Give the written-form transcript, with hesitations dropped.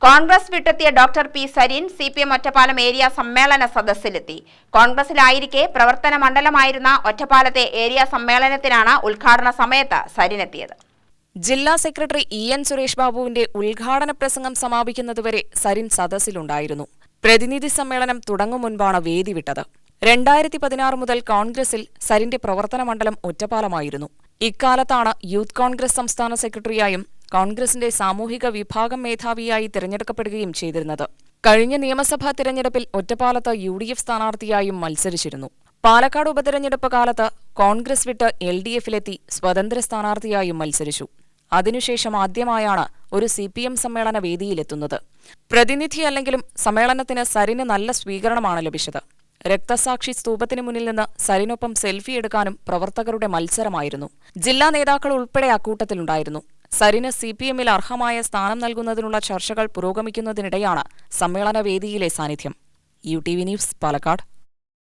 കോൺഗ്രസ് വിട്ടെത്തിയ doctor P Sarin CPM Ottapalam area സമ്മേളന സദസ്സിലെത്തി. കോൺഗ്രസിലായിരിക്കെ പ്രവർത്തന മണ്ഡലമായിരുന്ന ഒറ്റപ്പാലത്തെ ഏരിയ സമ്മേളനത്തിനാണ് ഉദ്ഘാടന സമയത്ത് സരിൻ എത്തിയത്. ജില്ലാ സെക്രട്ടറി എൻ സുരേഷ് ബാബുവിന്റെ ഉദ്ഘാടന പ്രസംഗം സമാപിക്കുന്നതുവരെ സരിൻ സദസ്സിലുണ്ടായിരുന്നു. പ്രതിനിധി സമ്മേളനം തുടങ്ങും മുൻപാണ് വേദി വിട്ടത്. 2016 മുതൽ കോൺഗ്രസിൽ സരിന്റെ പ്രവർത്തന മണ്ഡലം ഒറ്റപ്പാലമായിരുന്നു. ഇക്കാലത്താണ് യൂത്ത് കോൺഗ്രസ് സംസ്ഥാന സെക്രട്ടറിയായും കോൺഗ്രസിന്റെ സാമൂഹിക വിഭാഗം മേധാവിയായി തിരഞ്ഞെടുക്കപ്പെടുകയും ചെയ്തിരുന്നത്. കഴിഞ്ഞ നിയമസഭാ തിരഞ്ഞെടുപ്പിൽ ഒറ്റപ്പാലത്ത് UDF സ്ഥാനാർത്ഥിയായും മത്സരിച്ചിരുന്നു. പാലക്കാട് ഉപതെരഞ്ഞെടുപ്പ് കാലത്ത് കോൺഗ്രസ് വിട്ട് LDFിലെത്തി സ്വതന്ത്ര സ്ഥാനാർത്ഥിയായും മത്സരിച്ചു. അതിനുശേഷം ആദ്യമായാണ് ഒരു CPM സമ്മേളന വേദിയിലെത്തുന്നത്. പ്രതിനിധിയല്ലെങ്കിലും സമ്മേളനത്തിന് സരിന് നല്ല സ്വീകരണമാണ് ലഭിച്ചത്. രക്തസാക്ഷി സ്തൂപത്തിന് മുന്നിൽ നിന്ന് സരിനൊപ്പം സെൽഫി എടുക്കാനും പ്രവർത്തകരുടെ മത്സരമായിരുന്നു. ജില്ലാ നേതാക്കൾ ഉൾപ്പെടെ അക്കൂട്ടത്തിലുണ്ടായിരുന്നു. സരിന് CPMൽ അർഹമായ സ്ഥാനം നൽകുന്നതിനുള്ള ചർച്ചകൾ പുരോഗമിക്കുന്നതിനിടെയാണ് സമ്മേളന വേദിയിലെ സാന്നിധ്യം. UTV news, Palakkad.